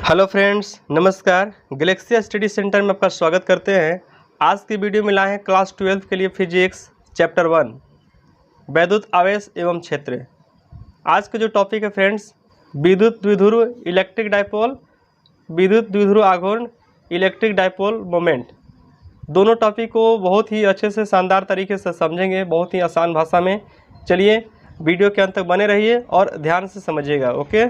Hello friends, नमस्कार। Galaxy study centre में आपका स्वागत करते हैं। आज की वीडियो में लाए हैं क्लास 12 के लिए फिजिक्स चैप्टर 1 वैद्युत आवेश एवं क्षेत्र। आज का जो टॉपिक है फ्रेंड्स, विद्युत द्विध्रुव इलेक्ट्रिक डायपोल, विद्युत द्विध्रुव आघूर्ण इलेक्ट्रिक डायपोल मोमेंट। दोनों टॉपिक को बहुत ही अच्छे से शानदार तरीके से समझेंगे, बहुत ही आसान भाषा में। चलिए वीडियो के अंत तक बने रहिए और ध्यान से समझिएगा। ओके,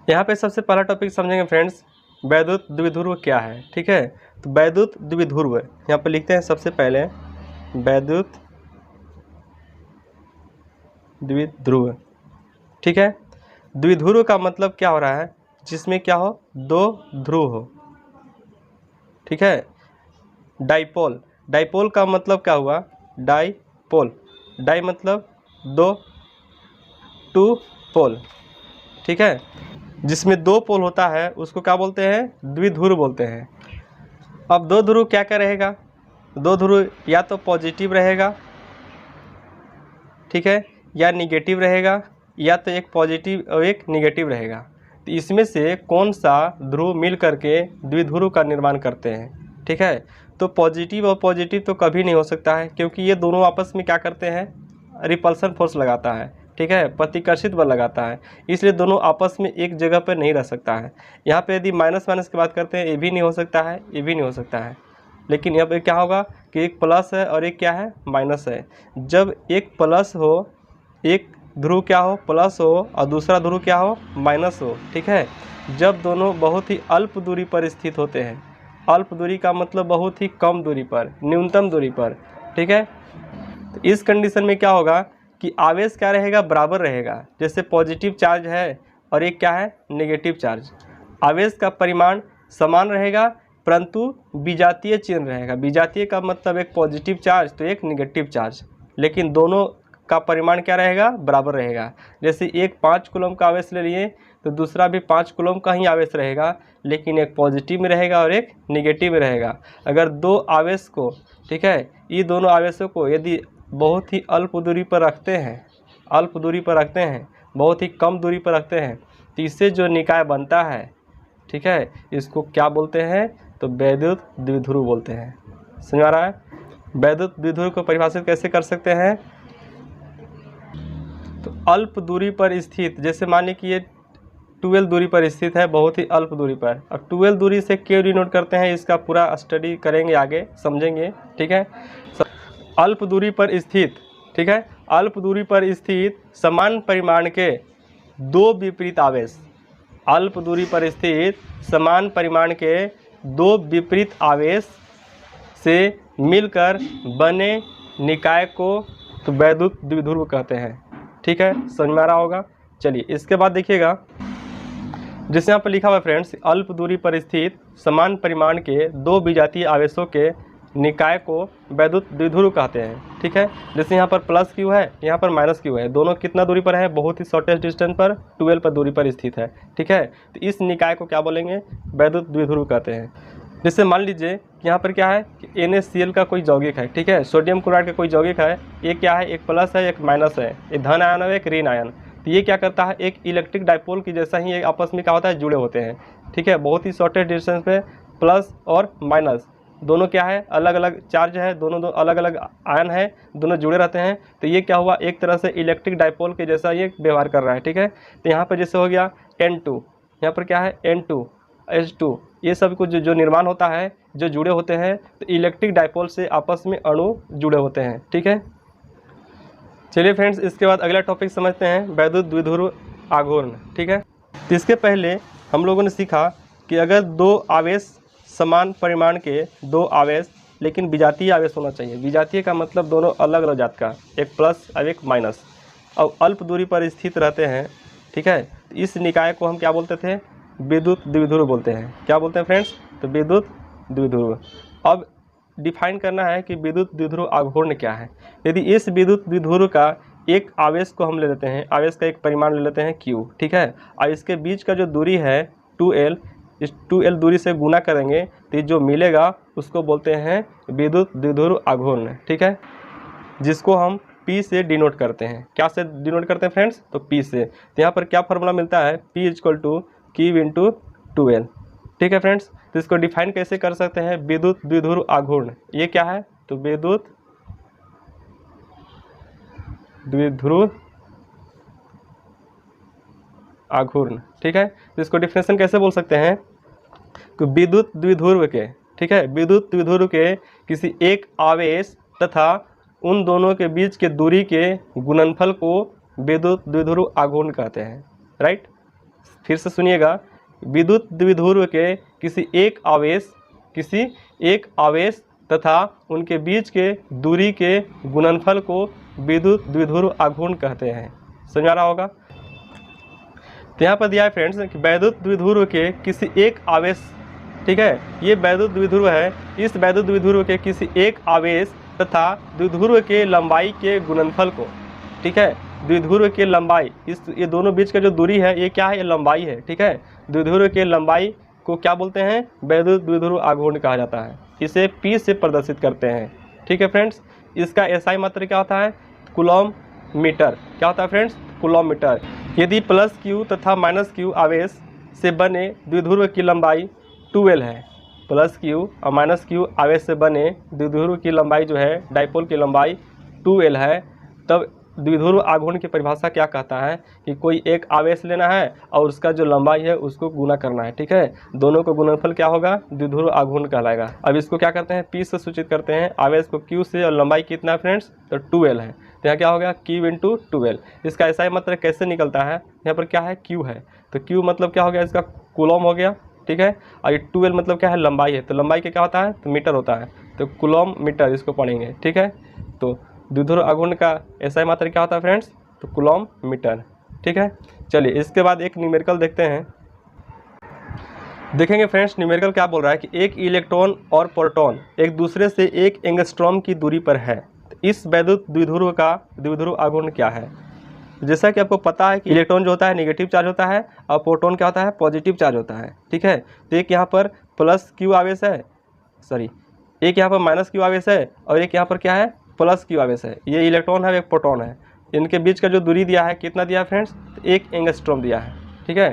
यहाँ पे सबसे पहला टॉपिक समझेंगे फ्रेंड्स, वैद्युत द्विध्रुव क्या है। ठीक है, तो वैद्युत द्विध्रुव यहाँ पे लिखते हैं सबसे पहले वैद्युत द्विध्रुव। ठीक है, द्विध्रुव का मतलब क्या हो रहा है, जिसमें क्या हो, दो ध्रुव हो। ठीक है, डाइपोल, डाइपोल का मतलब क्या हुआ, डाइपोल, डाई मतलब दो, टू पोल। ठीक है, जिसमें दो पोल होता है उसको क्या बोलते हैं, द्विध्रुव बोलते हैं। अब दो ध्रुव क्या क्या रहेगा, दो ध्रुव या तो पॉजिटिव रहेगा, ठीक है, या निगेटिव रहेगा, या तो एक पॉजिटिव और एक निगेटिव रहेगा। तो इसमें से कौन सा ध्रुव मिल करके द्विध्रुव का निर्माण करते हैं। ठीक है, तो पॉजिटिव और पॉजिटिव तो कभी नहीं हो सकता है, क्योंकि ये दोनों आपस में क्या करते हैं, रिपल्सन फोर्स लगाता है। ठीक है, प्रतिकर्षित बल लगाता है, इसलिए दोनों आपस में एक जगह पर नहीं रह सकता है। यहाँ पे यदि माइनस माइनस की बात करते हैं, ये भी नहीं हो सकता है, ये भी नहीं हो सकता है। लेकिन यहाँ पे क्या होगा कि एक प्लस है और एक क्या है, माइनस है। जब एक प्लस हो, एक ध्रुव क्या हो, प्लस हो, और दूसरा ध्रुव क्या हो, माइनस हो। ठीक है, जब दोनों बहुत ही अल्प दूरी पर स्थित होते हैं, अल्प दूरी का मतलब बहुत ही कम दूरी पर, न्यूनतम दूरी पर। ठीक है, तो इस कंडीशन में क्या होगा कि आवेश क्या रहेगा, बराबर रहेगा। जैसे पॉजिटिव चार्ज है और एक क्या है, नेगेटिव चार्ज। आवेश का परिमाण समान रहेगा, परंतु विजातीय चिन्ह रहेगा। विजातीय का मतलब एक पॉजिटिव चार्ज तो एक नेगेटिव चार्ज, लेकिन दोनों का परिमाण क्या रहेगा, बराबर रहेगा। जैसे एक 5 कूलम का आवेश ले लिए तो दूसरा भी 5 कूलम का ही आवेश रहेगा, लेकिन एक पॉजिटिव में रहेगा और एक निगेटिव में रहेगा। अगर दो आवेश को, ठीक है, ये दोनों आवेशों को यदि बहुत ही अल्प दूरी पर रखते हैं, अल्प दूरी पर रखते हैं, बहुत ही कम दूरी पर रखते हैं, तो इससे जो निकाय बनता है, ठीक है, इसको क्या बोलते हैं, तो वैद्युत द्विध्रुव बोलते हैं। समझ आ रहा है। वैद्युत द्विध्रुव को परिभाषित कैसे कर सकते हैं, तो अल्प दूरी पर स्थित, जैसे मान लीजिए कि ये 12 दूरी पर स्थित है, बहुत ही अल्प दूरी पर। अब 12 दूरी से क्यों डिनोट करते हैं, इसका पूरा स्टडी करेंगे, आगे समझेंगे। ठीक है, अल्प दूरी पर स्थित, ठीक है, अल्प दूरी पर स्थित समान परिमाण के दो विपरीत आवेश, अल्प दूरी पर स्थित समान परिमाण के दो विपरीत आवेश से मिलकर बने निकाय को तो वैद्युत द्विध्रुव कहते हैं। ठीक है, समझ में आ रहा होगा। चलिए इसके बाद देखिएगा, जैसे यहाँ पर लिखा हुआ है फ्रेंड्स, अल्प दूरी पर स्थित समान परिमाण के दो विजातीय आवेशों के निकाय को वैद्युत द्विध्रुव कहते हैं। ठीक है, जैसे यहाँ पर प्लस क्यू है, यहाँ पर माइनस क्यू है, दोनों कितना दूरी पर है, बहुत ही शॉर्टेस्ट डिस्टेंस पर 12 पर दूरी पर स्थित है। ठीक है, तो इस निकाय को क्या बोलेंगे, वैद्युत द्विध्रुव कहते हैं। जैसे मान लीजिए कि यहाँ पर क्या है कि NaCl का कोई यौगिक है, ठीक है, सोडियम क्लोराइड का कोई यौगिक है, एक क्या है, एक प्लस है, एक माइनस है, एक धन आयन है, एक ऋण आयन। तो ये क्या करता है, एक इलेक्ट्रिक डायपोल की जैसा ही एक आपस में क्या होता है, जुड़े होते हैं। ठीक है, बहुत ही शॉर्टेस्ट डिस्टेंस पे प्लस और माइनस दोनों क्या है, अलग अलग चार्ज है, दोनों अलग अलग आयन है, दोनों जुड़े रहते हैं। तो ये क्या हुआ, एक तरह से इलेक्ट्रिक डायपोल के जैसा ये व्यवहार कर रहा है। ठीक है, तो यहाँ पर जैसे हो गया N2, यहाँ पर क्या है N2 H2, ये सब कुछ जो निर्माण होता है, जो जुड़े होते हैं, तो इलेक्ट्रिक डायपोल से आपस में अणु जुड़े होते हैं। ठीक है, चलिए फ्रेंड्स इसके बाद अगला टॉपिक समझते हैं, वैद्युत द्विध्रुव आघूर्ण। ठीक है, तो इसके पहले हम लोगों ने सीखा कि अगर दो आवेश, समान परिमाण के दो आवेश, लेकिन विजातीय आवेश होना चाहिए। विजातीय का मतलब दोनों अलग अलग जात का, एक प्लस और एक माइनस, और अल्प दूरी पर स्थित रहते हैं। ठीक है, तो इस निकाय को हम क्या बोलते थे, विद्युत द्विध्रुव बोलते हैं। क्या बोलते हैं फ्रेंड्स, तो विद्युत द्विध्रुव। अब डिफाइन करना है कि विद्युत द्विध्रुव आघूर्ण क्या है। यदि इस विद्युत द्विध्रुव का एक आवेश को हम ले लेते हैं, आवेश का एक परिमाण ले लेते हैं Q, ठीक है, और इसके बीच का जो दूरी है 2L, इस 2L दूरी से गुना करेंगे तो जो मिलेगा उसको बोलते हैं विद्युत द्विध्रुव आघूर्ण। ठीक है, जिसको हम P से डिनोट करते हैं। क्या से डिनोट करते हैं फ्रेंड्स, तो P से। तो यहाँ पर क्या फॉर्मूला मिलता है, P = क्यू इंटू 2L। ठीक है फ्रेंड्स, तो इसको डिफाइन कैसे कर सकते हैं, विद्युत द्विध्रुव आघूर्ण, ये क्या है, तो विद्युत द्विध्रुव आघूर्ण। ठीक है, तो इसको डिफिनेशन कैसे बोल सकते हैं कि विद्युत द्विध्रुव के, ठीक है, विद्युत द्विध्रुव के किसी एक आवेश तथा उन दोनों के बीच के दूरी के गुणनफल को विद्युत द्विध्रुव आघूर्ण कहते हैं। राइट, फिर से सुनिएगा, विद्युत द्विध्रुव के किसी एक आवेश तथा उनके बीच के दूरी के गुणनफल को विद्युत द्विध्रुव आघूर्ण कहते हैं। समझ आ रहा होगा। तो यहाँ पर दिया है फ्रेंड्स कि वैद्युत द्विध्रुव के किसी एक आवेश, ठीक है, ये वैद्युत द्विध्रुव है, इस वैद्युत द्विध्रुव के किसी एक आवेश तथा द्विध्रुव के लंबाई के गुणनफल को, ठीक है, द्विध्रुव के लंबाई, ये दोनों बीच का जो दूरी है ये क्या है, ये लंबाई है। ठीक है, द्विध्रुव के लंबाई को क्या बोलते हैं, वैद्युत द्विध्रुव आघूर्ण कहा जाता है। इसे P से प्रदर्शित करते हैं। ठीक है फ्रेंड्स, इसका SI मात्रा क्या होता है, कूलॉम मीटर। क्या होता है फ्रेंड्स, कूलॉम मीटर। यदि प्लस Q तथा माइनस Q आवेश से बने द्विध्रुव की लंबाई 2L है, प्लस Q और माइनस Q आवेश से बने द्विध्रुव की लंबाई जो है, डाइपोल की लंबाई 2L है, तब द्विध्रुव आघूर्ण की परिभाषा क्या कहता है कि कोई एक आवेश लेना है और उसका जो लंबाई है उसको गुना करना है। ठीक है, दोनों का गुणनफल क्या होगा, द्विध्रुव आघूर्ण कहलाएगा। अब इसको क्या करते हैं, P से सूचित करते हैं, आवेश को Q से और लंबाई कितना है फ्रेंड्स, तो 2L है। तो यहाँ क्या हो गया, Q इंटू 2L। इसका SI मात्रा कैसे निकलता है, यहाँ पर क्या है, Q है, तो Q मतलब क्या हो गया, इसका कूलॉम हो गया। ठीक है, और ये 2L मतलब क्या है, लंबाई है, तो लंबाई का क्या होता है, तो मीटर होता है, तो कूलॉम मीटर इसको पढ़ेंगे। ठीक है, तो द्विध्रुव आघूर्ण का SI मात्रा क्या होता है फ्रेंड्स, तो कूलॉम मीटर। ठीक है, चलिए इसके बाद एक न्यूमेरिकल देखते हैं। देखेंगे फ्रेंड्स न्यूमेरिकल क्या बोल रहा है कि एक इलेक्ट्रॉन और प्रोटॉन एक दूसरे से 1 एंगस्ट्रॉम की दूरी पर है, तो इस वैद्युत द्विध्रुव का द्विध्रुव आघूर्ण क्या है। जैसा कि आपको पता है कि इलेक्ट्रॉन जो होता है नेगेटिव चार्ज होता है और प्रोटॉन क्या होता है, पॉजिटिव चार्ज होता है। ठीक है, तो एक यहाँ पर प्लस Q आवेश है, एक यहाँ पर माइनस Q आवेश है और एक यहाँ पर क्या है, प्लस Q आवेश है। ये इलेक्ट्रॉन है, एक प्रोटॉन है, इनके बीच का जो दूरी दिया है कितना दिया है फ्रेंड्स, तो 1 एंगस्ट्रॉम दिया है। ठीक है,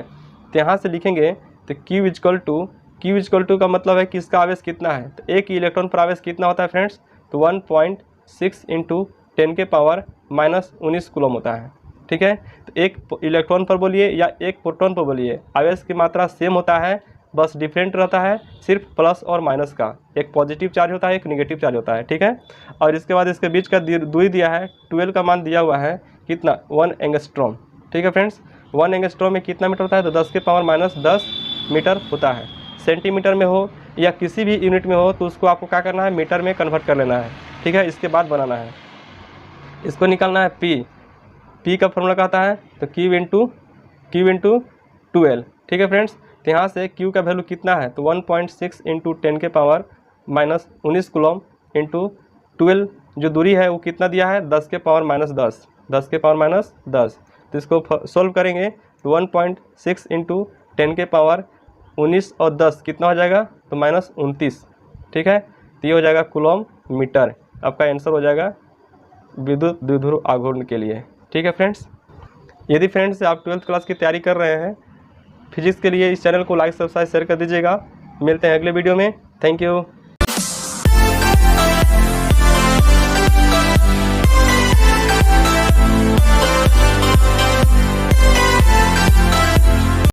तो यहाँ से लिखेंगे तो Q इक्वल टू का मतलब है कि इसका आवेश कितना है, तो एक इलेक्ट्रॉन पर आवेश कितना होता है फ्रेंड्स, तो 1.6 इंटू 10 के पावर -19 कूलम होता है। ठीक है, तो एक इलेक्ट्रॉन पर बोलिए या एक प्रोटॉन पर बोलिए, आवेश की मात्रा सेम होता है, बस डिफरेंट रहता है सिर्फ प्लस और माइनस का, एक पॉजिटिव चार्ज होता है, एक नेगेटिव चार्ज होता है। ठीक है, और इसके बाद इसके बीच का दूरी दिया है 12 का मान दिया हुआ है कितना, 1 एंगस्ट्रॉम। ठीक है फ्रेंड्स, 1 एंगस्ट्रॉम में कितना मीटर होता है, तो 10 के पावर -10 मीटर होता है। सेंटीमीटर में हो या किसी भी यूनिट में हो तो उसको आपको क्या करना है, मीटर में कन्वर्ट कर लेना है। ठीक है, इसके बाद बनाना है, इसको निकालना है P का फॉर्मूला क्या होता है, तो Q इंटू 2L। ठीक है फ्रेंड्स, तो यहाँ से Q का वैल्यू कितना है, तो 1.6 इंटू 10 के पावर -19 कूलम इंटू 12 जो दूरी है वो कितना दिया है, 10 के पावर -10, 10 के पावर -10। तो इसको सॉल्व करेंगे तो 1.6 इंटू 10 के पावर 19 और 10 कितना हो जाएगा, तो -29। ठीक है, तो ये हो जाएगा कूलम मीटर। आपका आंसर हो जाएगा विद्युत द्विध्रुव आघूर्ण के लिए। ठीक है फ्रेंड्स, यदि फ्रेंड्स आप 12th क्लास की तैयारी कर रहे हैं फिजिक्स के लिए, इस चैनल को लाइक सब्सक्राइब शेयर कर दीजिएगा। मिलते हैं अगले वीडियो में। Thank you.